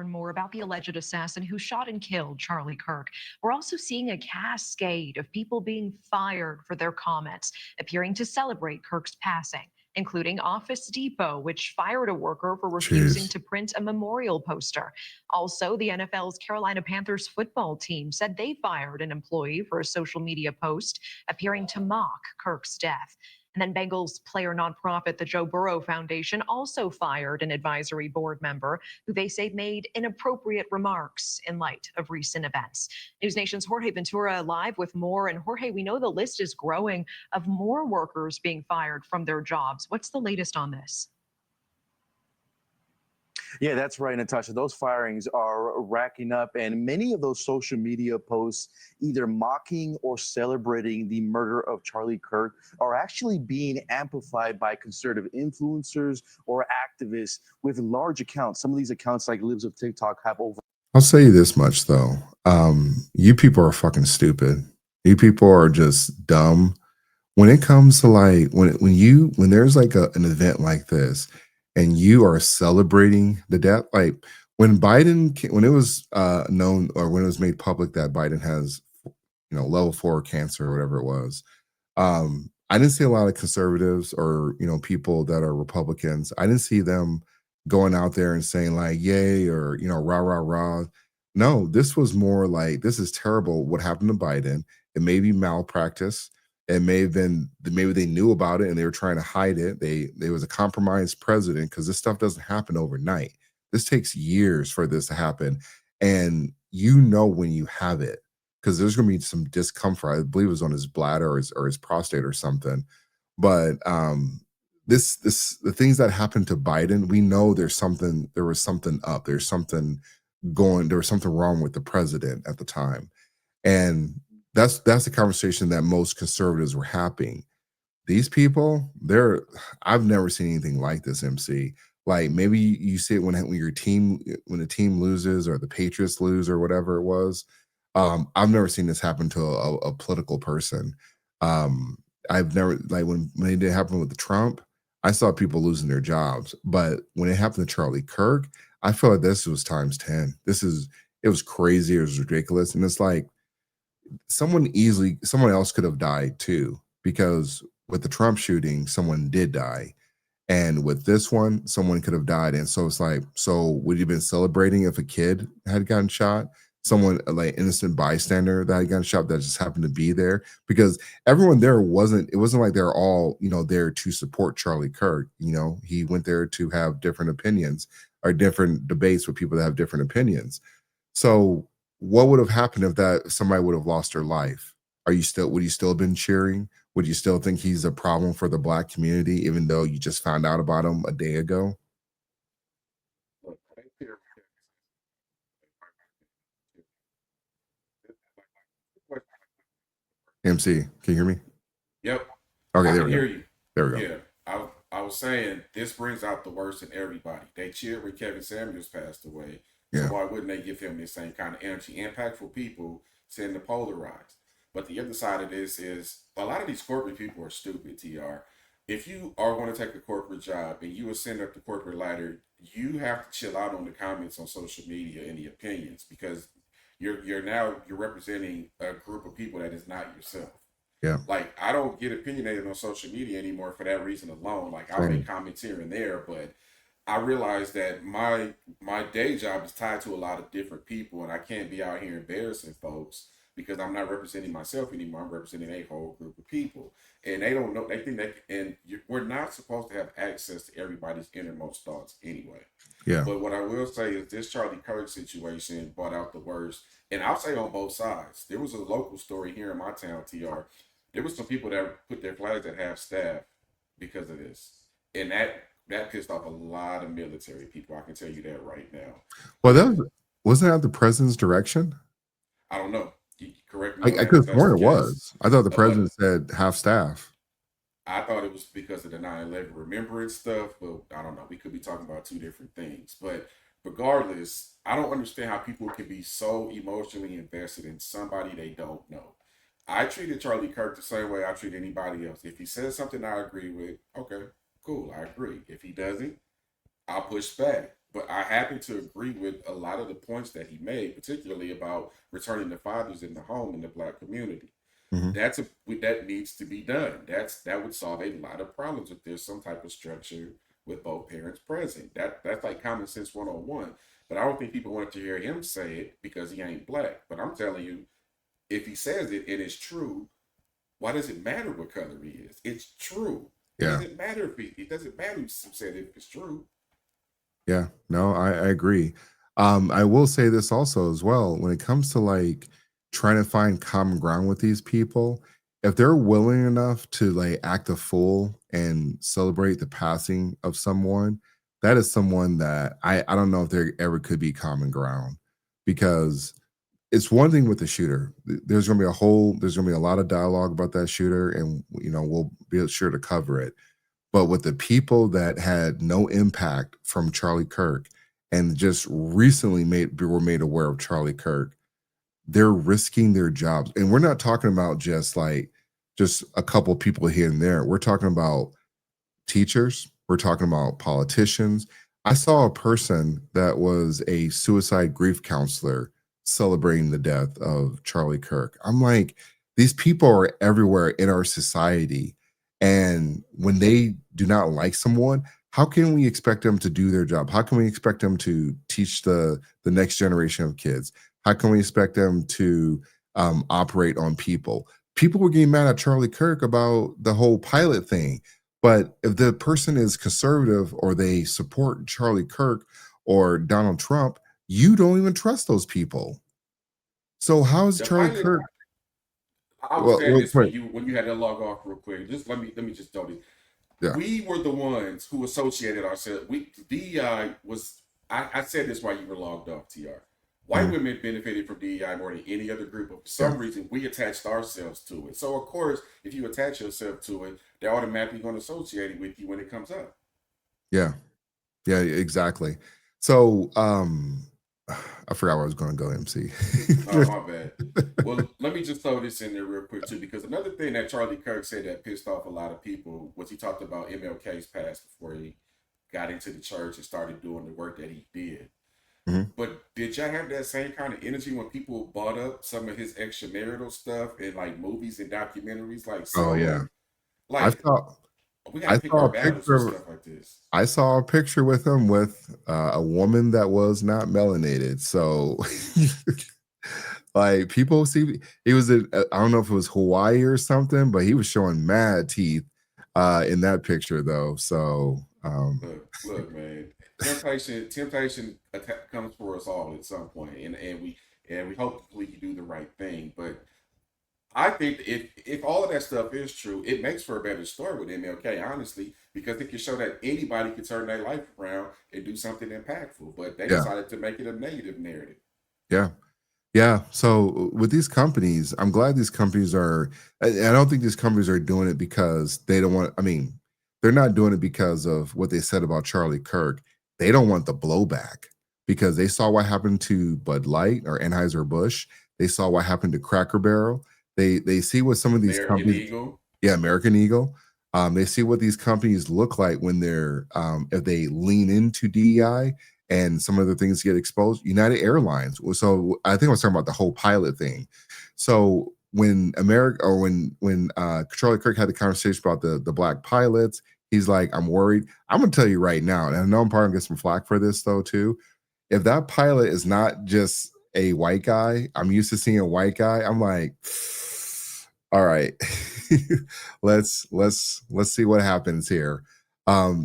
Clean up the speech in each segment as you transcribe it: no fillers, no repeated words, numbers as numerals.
learn more about the alleged assassin who shot and killed Charlie Kirk, we're also seeing a cascade of people being fired for their comments, appearing to celebrate Kirk's passing, including Office Depot, which fired a worker for refusing Jeez. to print a memorial poster. Also, the NFL's Carolina Panthers football team said they fired an employee for a social media post appearing to mock Kirk's death. And then Bengals player nonprofit, the Joe Burrow Foundation, also fired an advisory board member who they say made inappropriate remarks in light of recent events. News Nation's Jorge Ventura live with more. And Jorge, we know the list is growing of more workers being fired from their jobs. What's the latest on this? Yeah, that's right, Natasha. Those firings are racking up, and many of those social media posts, either mocking or celebrating the murder of Charlie Kirk, are actually being amplified by conservative influencers or activists with large accounts. Some of these accounts, like Libs of TikTok, have over. I'll say this much though. You people are fucking stupid. You people are just dumb. When it comes to like when there's like an event like this and you are celebrating the death, like when it was known or when it was made public that Biden has level 4 cancer or whatever it was, I didn't see a lot of conservatives or people that are Republicans. I didn't see them going out there and saying like yay or rah rah rah. No, this was more like this is terrible what happened to Biden. It may be malpractice. It may have been maybe they knew about it and they were trying to hide it. They was a compromised president because this stuff doesn't happen overnight. This takes years for this to happen, and when you have it because there's going to be some discomfort. I believe it was on his bladder or his prostate or something. But the things that happened to Biden, we know there was something up. There was something wrong with the president at the time. And that's the conversation that most conservatives were having. These people, I've never seen anything like this, MC. Like maybe you see it when the team loses or the Patriots lose or whatever it was. I've never seen this happen to a political person. I've never like when it did happen with the Trump, I saw people losing their jobs. But when it happened to Charlie Kirk, I felt like this was times 10. It was crazy, it was ridiculous. And it's like someone else could have died too, because with the Trump shooting, someone did die. And with this one, someone could have died. And so it's like, so would you have been celebrating if a kid had gotten shot? Someone like innocent bystander that had gotten shot that just happened to be there? Because everyone there it wasn't like they're all, there to support Charlie Kirk. He went there to have different opinions or different debates with people that have different opinions. So what would have happened if somebody would have lost their life? Would you still have been cheering? Would you still think he's a problem for the Black community, even though you just found out about him a day ago? MC, can you hear me? Yep, Okay, I there can we go. hear you. There we go. Yeah, I was saying this brings out the worst in everybody. They cheered when Kevin Samuels passed away, so Yeah. why wouldn't they give him the same kind of energy? Impactful people tend to polarize, but the other side of this is a lot of these corporate people are stupid. Tr, if you are going to take a corporate job and you ascend up the corporate ladder, you have to chill out on the comments on social media and the opinions because you're representing a group of people that is not yourself. Yeah. Like I don't get opinionated on social media anymore for that reason alone. Like I'll Same. make comments here and there, but I realize that my day job is tied to a lot of different people, and I can't be out here embarrassing folks because I'm not representing myself anymore. I'm representing a whole group of people, and they don't know. They think we're not supposed to have access to everybody's innermost thoughts anyway. Yeah. But what I will say is this Charlie Kirk situation brought out the worst, and I'll say on both sides. There was a local story here in my town, Tr. There was some people that put their flags at half staff because of this, and that pissed off a lot of military people. I can tell you that right now. Well, And wasn't that the president's direction? I don't know. You correct me I on that could if have that's sworn the it case. was. I thought the But president said half staff. I thought it was because of the 9/11 remembrance stuff, but I don't know. We could be talking about two different things. But regardless, I don't understand how people can be so emotionally invested in somebody they don't know. I treated Charlie Kirk the same way I treat anybody else. If he says something I agree with, okay, cool, I agree. If he doesn't, I'll push back. but I happen to agree with a lot of the points that he made, particularly about returning the fathers in the home in the black community. Mhm. That needs to be done. That would solve a lot of problems if there's some type of structure with both parents present. That's like common sense 101. But I don't think people want to hear him say it because he ain't black. But I'm telling you, if he says it and it's true, why does it matter what color he is? It's true. It Yeah. doesn't matter if it doesn't matter who said it if it's true. Yeah, no, I agree. I will say this also as well. When it comes to like trying to find common ground with these people, if they're willing enough to like act a fool and celebrate the passing of someone, that is someone that I don't know if there ever could be common ground because it's one thing with the shooter. There's gonna be a lot of dialogue about that shooter, and we'll be sure to cover it. But with the people that had no impact from Charlie Kirk and just recently were made aware of Charlie Kirk, they're risking their jobs. And we're not talking about just a couple people here and there. We're talking about teachers, we're talking about politicians. I saw a person that was a suicide grief counselor celebrating the death of Charlie Kirk. I'm like, these people are everywhere in our society. And when they do not like someone, how can we expect them to do their job? How can we expect them to teach the next generation of kids? How can we expect them to operate on people? People were getting mad at Charlie Kirk about the whole pilot thing, but if the person is conservative or they support Charlie Kirk or Donald Trump, you don't even trust those people. So how is The Charlie pilot, Kirk? I was Well, saying real this when quick, you had to log off real quick. Just let me just tell you. yeah, We were the ones who associated ourselves. We DEI was. I said this while you were logged off, Tr. White mhm, women benefited from DEI more than any other group, but for yeah, some reason we attached ourselves to it. So of course, if you attach yourself to it, they're automatically going to associate it with you when it comes up. yeah, yeah, exactly. So I forgot where I was going to go, MC. Oh, my bad. Well, let me just throw this in there real quick too, because another thing that Charlie Kirk said that pissed off a lot of people was he talked about MLK's past before he got into the church and started doing the work that he did. Mhm. But did y'all have that same kind of energy when people bought up some of his extramarital stuff in like movies and documentaries like Oh yeah, Solo? I Like saw we got to I pick saw our a battles picture with of stuff like this. I saw a picture with him with a woman that was not melanated. So, like, people see he was in, I don't know if it was Hawaii or something, but he was showing mad teeth in that picture, though. So, Look, man. Temptation comes for us all at some point, and we hopefully you do the right thing. But I think if all of that stuff is true, it makes for a better story with MLK, honestly, because it can show that anybody can turn their life around and do something impactful. But they yeah, decided to make it a negative narrative. yeah. Yeah. So with these companies, I'm glad these companies are. I don't think these companies are doing it because they don't want. I mean, they're not doing it because of what they said about Charlie Kirk. They don't want the blowback because they saw what happened to Bud Light or Anheuser Busch. They saw what happened to Cracker Barrel. They see what some of these American companies. Eagle. Yeah, American Eagle. They see what these companies look like when they're if they lean into DEI and some of the things get exposed. United Airlines. So I think I was talking about the whole pilot thing. So when America or when Charlie Kirk had the conversation about the black pilots, he's like, I'm worried. I'm gonna tell you right now, and I know I'm probably gonna get some flack for this though too. If that pilot is not just a white guy, I'm used to seeing a white guy. I'm like, all right, let's see what happens here.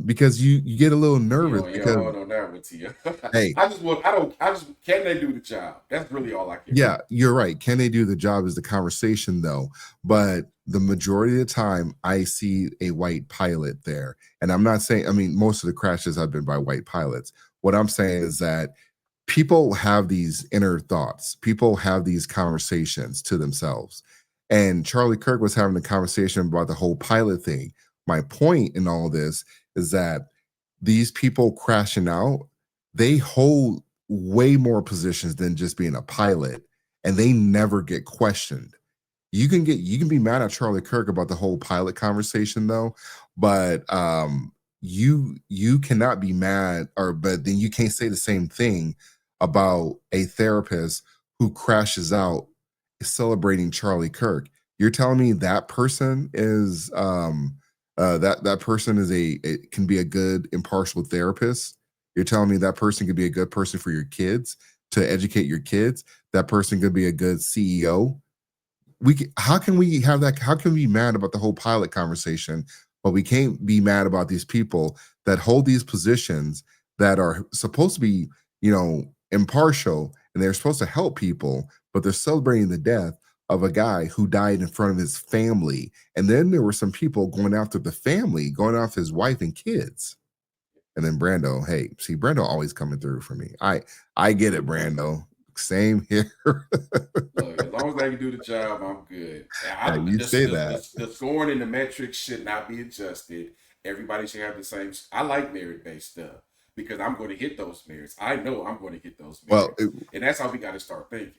Because you get a little nervous You don't because hold on that with you. hey, I just can they do the job? That's really all I care yeah, about. you're right. Can they do the job is the conversation though. But the majority of the time I see a white pilot there. And I'm not saying, I mean, most of the crashes have been by white pilots. What I'm saying is that people have these inner thoughts. People have these conversations to themselves. And Charlie Kirk was having a conversation about the whole pilot thing. My point in all this is that these people crashing out, they hold way more positions than just being a pilot, and they never get questioned. You can be mad at Charlie Kirk about the whole pilot conversation though, but you cannot be mad, or but then you can't say the same thing about a therapist who crashes out celebrating Charlie Kirk. You're telling me that person is that person is can be a good impartial therapist. You're telling me that person could be a good person for your kids to educate your kids. That person could be a good CEO. How can we have that? How can we be mad about the whole pilot conversation, but we can't be mad about these people that hold these positions that are supposed to be, impartial, and they're supposed to help people, but they're celebrating the death of a guy who died in front of his family. And then there were some people going after the family, going after his wife and kids. And then Brando, hey, see, Brando always coming through for me. I get it, Brando. Same here. Look, as long as they can do the job, I'm good. You say that. The scoring and the metrics should not be adjusted. Everybody should have the same. I like merit-based stuff because I'm going to hit those merits. I know I'm going to get those merits, Well, and that's how we got to start thinking.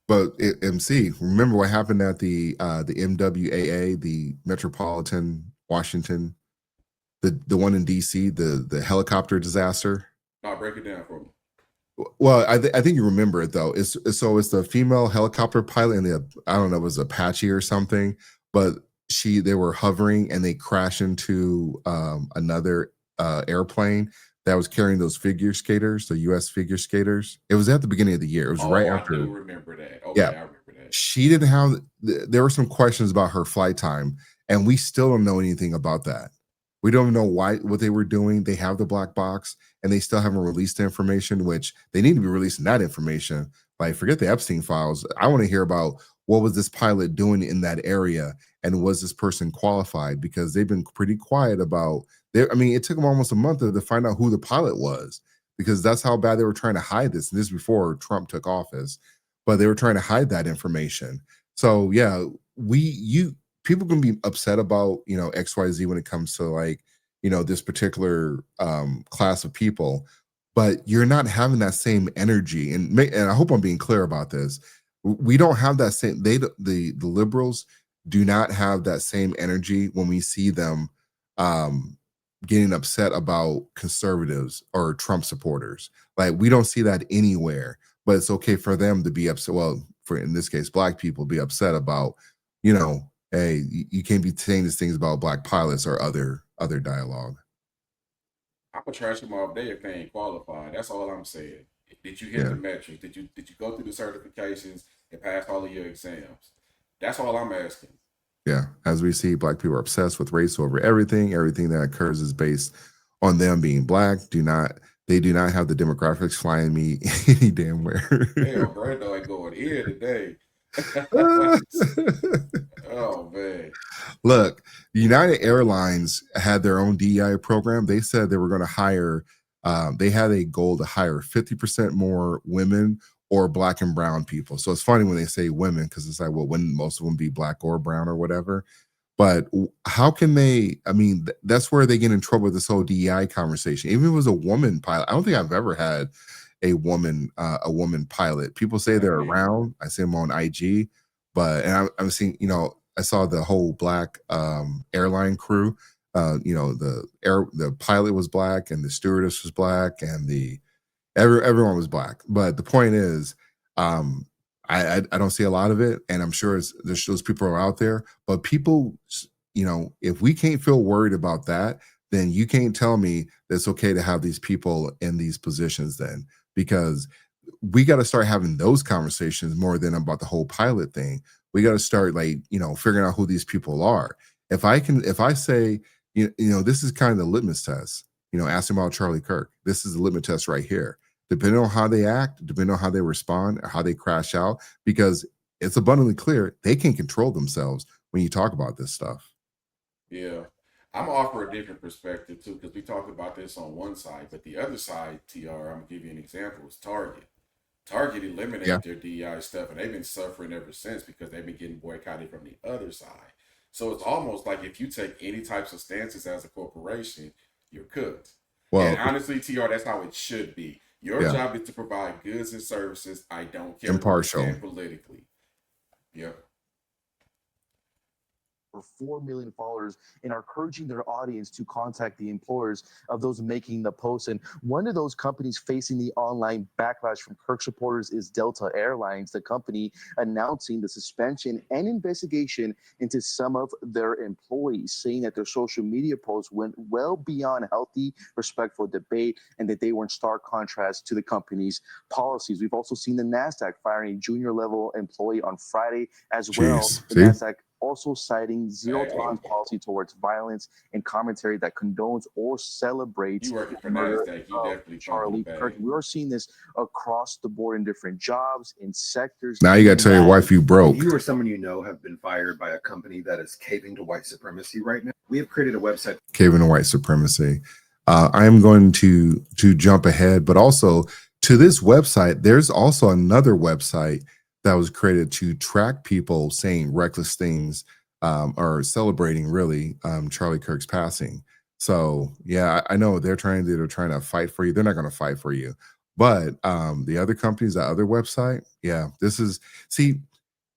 But MC, remember what happened at the MWAA, the Metropolitan Washington, the one in DC, the helicopter disaster. Now break it down for me. Well, I think you remember it though. It's the female helicopter pilot and I don't know, it was Apache or something, but they were hovering and they crashed into another airplane that was carrying those figure skaters, the U.S. figure skaters. It was at the beginning of the year. It was right after. I do remember that. Okay, yeah, I remember that. She didn't have. There were some questions about her flight time, and we still don't know anything about that. We don't know what they were doing. They have the black box, and they still haven't released the information, which they need to be releasing that information. Like, forget the Epstein files. I want to hear about what was this pilot doing in that area, and was this person qualified? Because they've been pretty quiet about. I mean, it took them almost a month to find out who the pilot was, because that's how bad they were trying to hide this. And this is before Trump took office, but they were trying to hide that information. So yeah, people can be upset about XYZ when it comes to like this particular class of people, but you're not having that same energy. And I hope I'm being clear about this. We don't have that same. The liberals do not have that same energy when we see them getting upset about conservatives or Trump supporters. Like, we don't see that anywhere. But it's okay for them to be upset. Well, for in this case, black people be upset about hey, you can't be saying these things about black pilots or other dialogue. I'm gonna trash them all day if they ain't qualified. That's all I'm saying. Did you hit the metrics? Did you go through the certifications and pass all of your exams? That's all I'm asking. Yeah, as we see, black people are obsessed with race over everything. Everything that occurs is based on them being black. They do not have the demographics flying me any damn where. Damn, Brando ain't going in today. Oh man! Look, United Airlines had their own DEI program. They said they were going to hire. They had a goal to hire 50% more women or black and brown people. So it's funny when they say women, because it's like, well, wouldn't most of them be black or brown or whatever? But how can they? I mean, that's where they get in trouble with this whole DEI conversation. Even if it was a woman pilot, I don't think I've ever had a woman pilot. People say they're around. I see them on IG, but I'm seeing, I saw the whole black airline crew. The pilot was black and the stewardess was black and everyone was black. But the point is, I don't see a lot of it, and I'm sure those people are out there. But people, if we can't feel worried about that, then you can't tell me that it's okay to have these people in these positions then, because we got to start having those conversations more than about the whole pilot thing. We got to start figuring out who these people are. If I say, this is kind of the litmus test, asking about Charlie Kirk, this is the litmus test right here. Depending on how they act, depending on how they respond, or how they crash out, because it's abundantly clear they can't control themselves when you talk about this stuff. Yeah. I'm gonna offer a different perspective too, because we talked about this on one side, but the other side, TR, I'm gonna give you an example, is Target. Target eliminated their DEI stuff, and they've been suffering ever since because they've been getting boycotted from the other side. So it's almost like if you take any types of stances as a corporation, you're cooked. Well, and honestly, TR, that's how it should be. Your job is to provide goods and services. I don't care impartial where you stand politically. Yep. over 4 million followers and are encouraging their audience to contact the employers of those making the posts. And one of those companies facing the online backlash from Kirk supporters is Delta Airlines, the company announcing the suspension and investigation into some of their employees, saying that their social media posts went well beyond healthy, respectful debate and that they were in stark contrast to the company's policies. We've also seen the NASDAQ firing a junior level employee on Friday as well. Jeez, The see? NASDAQ also citing zero Hey, tolerance policy towards violence and commentary that condones or celebrates you working the for murder NASDAQ, you of definitely Charlie fucking Kirk. bad. We are seeing this across the board in different jobs, in sectors. Now you got to tell your wife you broke. If you or someone you know have been fired by a company that is caving to white supremacy right now, we have created a website. Caving to white supremacy. I am going to jump ahead, but also to this website, there's also another website that was created to track people saying reckless things or celebrating really Charlie Kirk's passing. So yeah, I know they're trying to fight for you. They're not going to fight for you, but the other companies, that other website, yeah, this is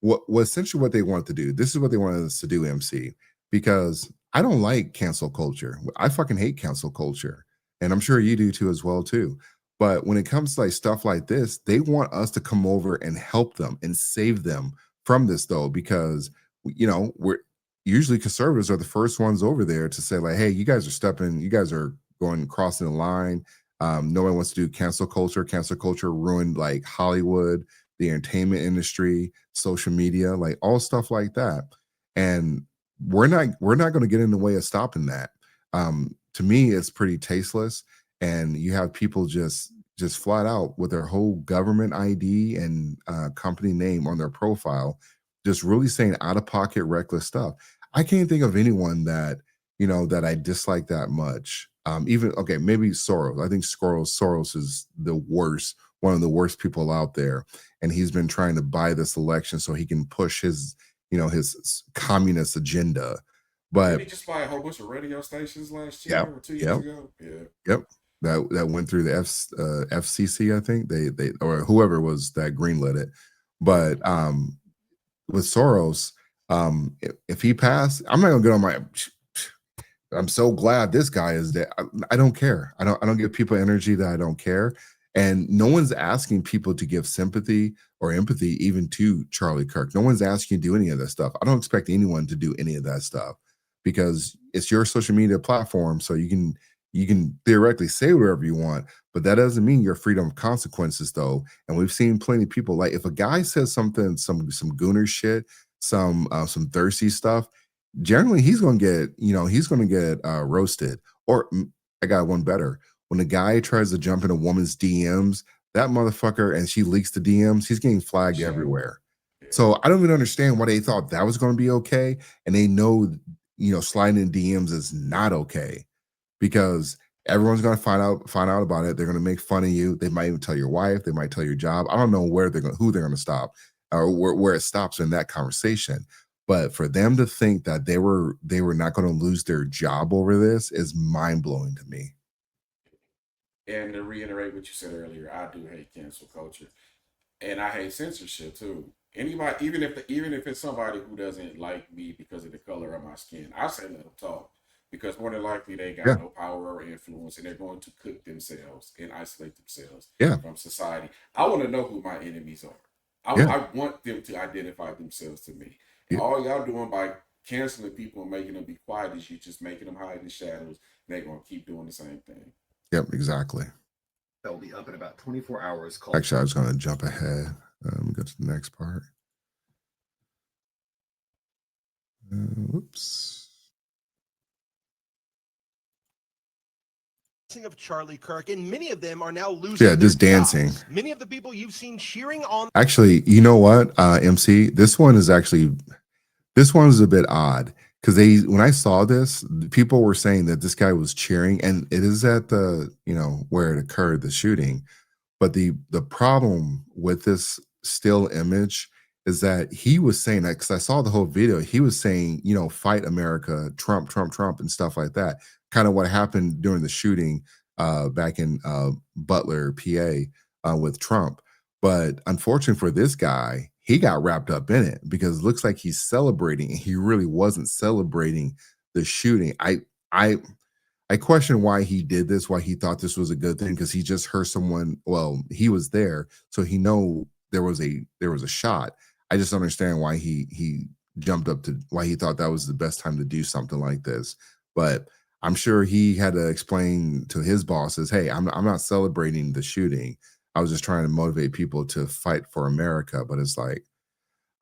what essentially what they want to do. This is what they wanted us to do, MC, because I don't like cancel culture. I fucking hate cancel culture, and I'm sure you do too as well too. But when it comes to like stuff like this, they want us to come over and help them and save them from this though, because we're usually conservatives are the first ones over there to say like, hey, you guys are going crossing the line. No one wants to do cancel culture. Cancel culture ruined like Hollywood, the entertainment industry, social media, like all stuff like that. And we're not going to get in the way of stopping that. To me, it's pretty tasteless. And you have people just flat out with their whole government ID and company name on their profile, just really saying out of pocket reckless stuff. I can't think of anyone that that I dislike that much. Even okay, maybe Soros. I think Soros is the worst, one of the worst people out there, and he's been trying to buy this election so he can push his his communist agenda. But Did he just buy a whole bunch of radio stations last year Yep, or 2 years yep. ago? Yeah. Yep. That went through the FCC, I think they or whoever was that greenlit it. But with Soros, if he passed, I'm not gonna get on my. I'm so glad this guy is there. I don't care. I don't give people energy that I don't care. And no one's asking people to give sympathy or empathy even to Charlie Kirk. No one's asking you to do any of that stuff. I don't expect anyone to do any of that stuff because it's your social media platform. So you can theoretically say whatever you want, but that doesn't mean your freedom of consequences though. And we've seen plenty of people, like if a guy says something, some gooner shit, some thirsty stuff, generally he's going to get roasted. Or I got one better. When a guy tries to jump in a woman's DMs, that motherfucker, and she leaks the DMs, he's getting flagged Sure. everywhere. Yeah. So I don't even understand why they thought that was going to be okay. And they know, sliding in DMs is not okay because everyone's going to find out about it. They're going to make fun of you. They might even tell your wife. They might tell your job. I don't know who they're going to stop or where it stops in that conversation. But for them to think that they were not going to lose their job over this is mind blowing to me. And to reiterate what you said earlier, I do hate cancel culture, and I hate censorship too. Anybody, even if it's somebody who doesn't like me because of the color of my skin, I say let them talk because more than likely they got Yeah. no power or influence, and they're going to cook themselves and isolate themselves Yeah. from society. I want to know who my enemies are. I want them to identify themselves to me. And Yeah. all y'all doing by canceling people and making them be quiet is you just making them hide in the shadows, and they're gonna keep doing the same thing. Yep, exactly. That will be up in about 24 hours. Called Actually, I was going to jump ahead. Go to the next part. Whoops. Of Charlie Kirk, and many of them are now losing. Yeah, just their dancing. jobs. Many of the people you've seen cheering on. Actually, you know what, MC? This one is a bit odd because when I saw this, people were saying that this guy was cheering, and it is at the where it occurred, the shooting. But the problem with this still image is that he was saying that, because I saw the whole video, he was saying, fight America, Trump, Trump, Trump, and stuff like that. Kind of what happened during the shooting back in Butler, PA, with Trump. But unfortunately for this guy, he got wrapped up in it because it looks like he's celebrating, and he really wasn't celebrating the shooting. I question why he did this, why he thought this was a good thing, because he just heard someone. Well, he was there, so he know there was a shot. I just don't understand why he jumped up to why he thought that was the best time to do something like this. But I'm sure he had to explain to his bosses, "Hey, I'm not celebrating the shooting. I was just trying to motivate people to fight for America." But it's like,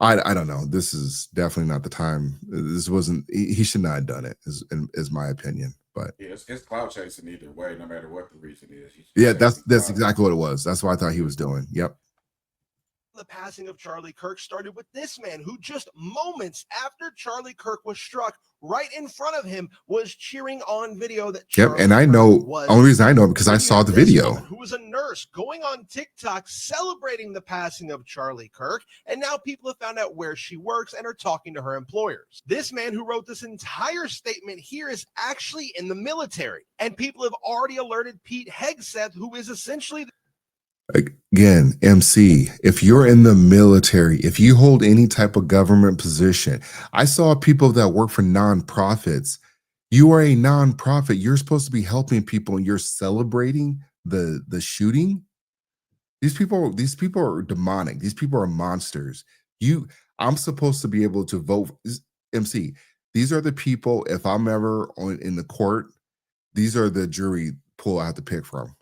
I don't know. This is definitely not the time. This wasn't. He should not have done it. Is my opinion. But Yeah, it's cloud chasing either way, no matter what the reason is. yeah, that's exactly what it was. That's what I thought he was doing. Yep. The passing of Charlie Kirk started with this man who just moments after Charlie Kirk was struck right in front of him was cheering on video that Charlie And I Kirk know, was only reason I know because I saw the this video. woman who was a nurse going on TikTok celebrating the passing of Charlie Kirk, and now people have found out where she works and are talking to her employers. This man who wrote this entire statement here is actually in the military, and people have already alerted Pete Hegseth, who is essentially Again, MC, if you're in the military, if you hold any type of government position, I saw people that work for nonprofits. You are a nonprofit. You're supposed to be helping people, and you're celebrating the shooting. These people are demonic. These people are monsters. I'm supposed to be able to vote. MC, these are the people. If I'm ever in the court, these are the jury pool I have to pick from.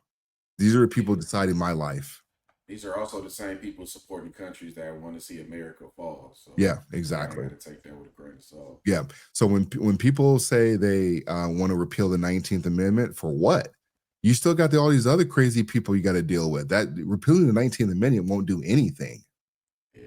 These are the people deciding my life. These are also the same people supporting countries that want to see America fall. So Yeah, exactly. I got to take that with a grain of salt. Yeah. So when people say they want to repeal the 19th Amendment, for what? You still got all these other crazy people you got to deal with. That repealing the 19th Amendment won't do anything. Yeah.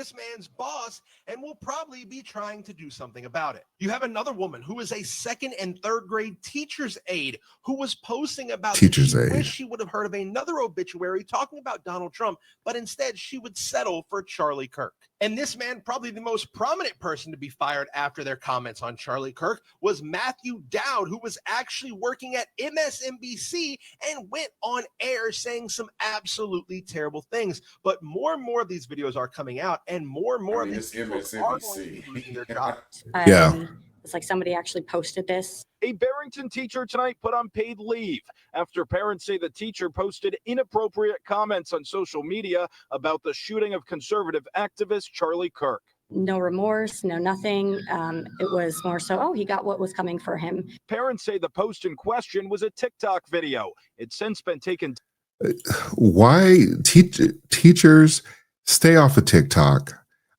this man's boss and will probably be trying to do something about it. You have another woman who is a second and third grade teacher's aide who was posting about Teacher's that she aide. wished she would have heard of another obituary talking about Donald Trump, but instead she would settle for Charlie Kirk. And this man, probably the most prominent person to be fired after their comments on Charlie Kirk, was Matthew Dowd, who was actually working at MSNBC and went on air saying some absolutely terrible things. But more and more of these videos are coming out, and more I of mean, these it's people are going to be losing their MSNBC. jobs. Yeah. It's like somebody actually posted this. A Barrington teacher tonight put on paid leave after parents say the teacher posted inappropriate comments on social media about the shooting of conservative activist Charlie Kirk. No remorse, no nothing. It was more so, oh, he got what was coming for him. Parents say the post in question was a TikTok video. It's since been taken. Why teachers stay off of TikTok?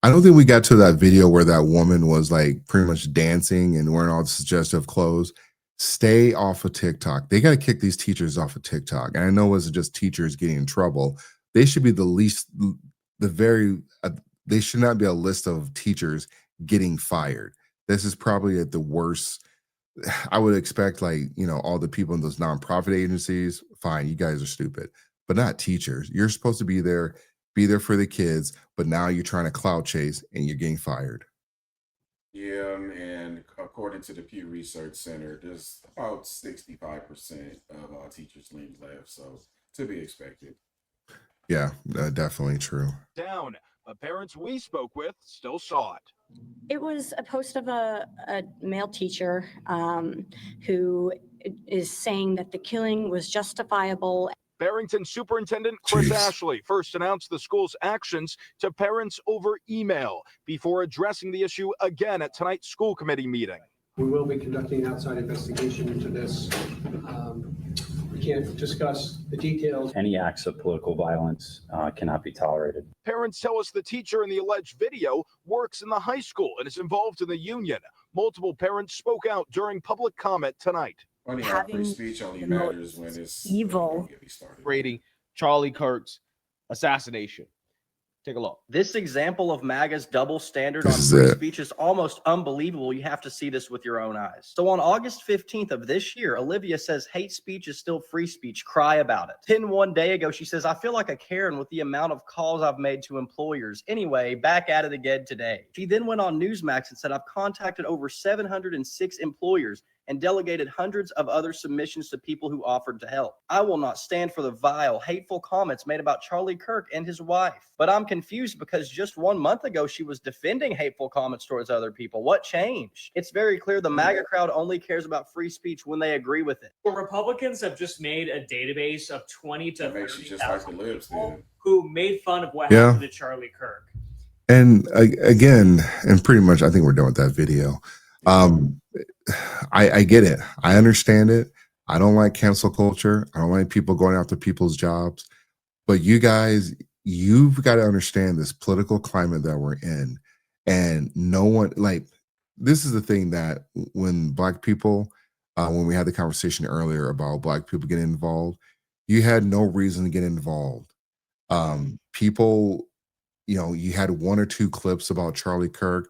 I don't think we got to that video where that woman was like pretty much dancing and wearing all the suggestive clothes. Stay off of TikTok. They got to kick these teachers off of TikTok. And I know it wasn't just teachers getting in trouble. They should be they should not be a list of teachers getting fired. This is probably at the worst. I would expect all the people in those nonprofit agencies, fine, you guys are stupid, but not teachers. You're supposed to be there for the kids, but now you're trying to clout chase and you're getting fired. Yeah, and according to the Pew Research Center, there's about 65% of teachers leave left, so to be expected. Yeah, definitely true. Down, but parents we spoke with still saw it. It was a post of a male teacher who is saying that the killing was justifiable. Barrington Superintendent Chris Jeez. Ashley first announced the school's actions to parents over email before addressing the issue again at tonight's school committee meeting. We will be conducting an outside investigation into this. We can't discuss the details. Any acts of political violence cannot be tolerated. Parents tell us the teacher in the alleged video works in the high school and is involved in the union. Multiple parents spoke out during public comment tonight. Funny how free Having speech only the matters when it's evil don't get me started. Rating Charlie Kirk's assassination. Take a look. This example of MAGA's double standard This on is free it. speech is almost unbelievable. You have to see this with your own eyes. So on August 15th of this year, Olivia says hate speech is still free speech. Cry about it. Then one day ago, she says, I feel like a Karen with the amount of calls I've made to employers. Anyway, back at it again today. She then went on Newsmax and said, I've contacted over 706 employers and delegated hundreds of other submissions to people who offered to help. I will not stand for the vile, hateful comments made about Charlie Kirk and his wife. But I'm confused because just 1 month ago, she was defending hateful comments towards other people. What changed? It's very clear the MAGA crowd only cares about free speech when they agree with it. Well, Republicans have just made a database of 20 to That makes you just like the 30,000 libs people then. who made fun of what Yeah. happened to Charlie Kirk. And again, and pretty much, I think we're done with that video. I get it. I understand it. I don't like cancel culture. I don't like people going after people's jobs. But you guys, you've got to understand this political climate that we're in. And no one, like, this is the thing that when Black people, when we had the conversation earlier about Black people getting involved, you had no reason to get involved. People, you know, you had 1 or 2 clips about Charlie Kirk.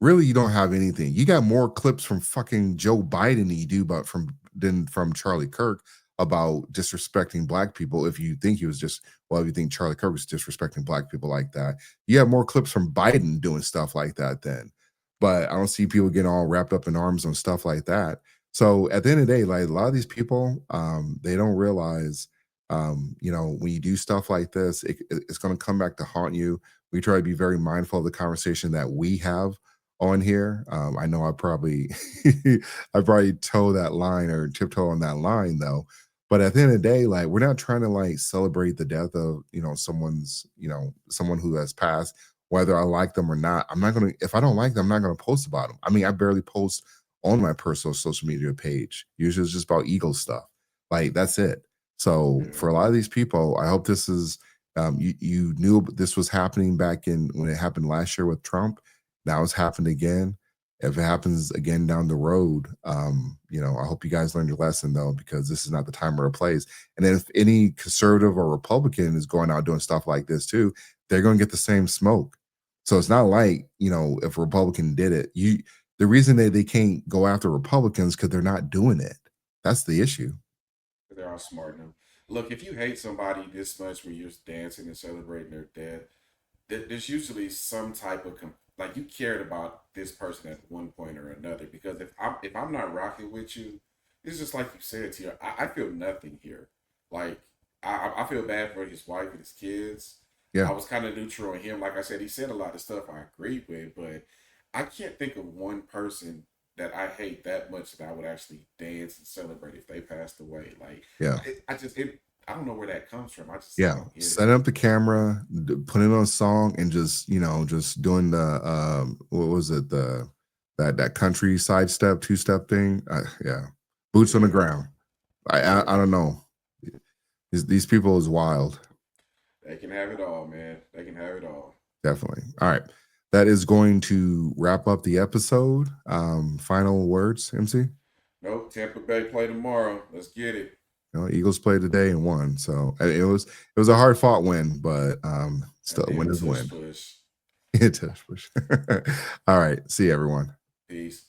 Really, you don't have anything. You got more clips from fucking Joe Biden than you do than from Charlie Kirk about disrespecting Black people. If you think he was if you think Charlie Kirk was disrespecting Black people like that, you have more clips from Biden doing stuff like that then. But I don't see people getting all wrapped up in arms on stuff like that. So at the end of the day, like, a lot of these people, they don't realize, you know, when you do stuff like this, it's going to come back to haunt you. We try to be very mindful of the conversation that we have on here. I know I probably toe that line or tiptoe on that line though. But at the end of the day, like, we're not trying to like celebrate the death of, you know, someone who has passed, whether I like them or not. If I don't like them, I'm not gonna post about them. I mean, I barely post on my personal social media page. Usually it's just about Eagles stuff. Like, that's it. So for a lot of these people, I hope this is you knew this was happening back when it happened last year with Trump. Now it's happened again. If it happens again down the road, you know, I hope you guys learned your lesson though, because this is not the time or the place. And then if any conservative or Republican is going out doing stuff like this too, they're going to get the same smoke. So it's not like, you know, if a Republican did it, the reason they can't go after Republicans because they're not doing it. That's the issue. They're all smart enough. Look, if you hate somebody this much when you're dancing and celebrating their death, there's usually some type of like, you cared about this person at one point or another. Because if I'm not rocking with you, it's just like you said, Tia. I feel nothing here. Like, I feel bad for his wife and his kids. Yeah. I was kind of neutral on him. Like I said, he said a lot of stuff I agreed with, but I can't think of one person that I hate that much that I would actually dance and celebrate if they passed away. Like, Yeah. I don't know where that comes from. I just Yeah, don't get it. setting up the camera, putting on a song, and just, you know, just doing the what was it, that country sidestep 2-step thing. Yeah, boots on the ground. I don't know. These people is wild. They can have it all, man. They can have it all. Definitely. All right, that is going to wrap up the episode. Final words, MC. Nope. Tampa Bay play tomorrow. Let's get it. You know, Eagles played today and won, so it was a hard fought win, but still, win is a win. Push. Tush push. All right, see you, everyone. Peace.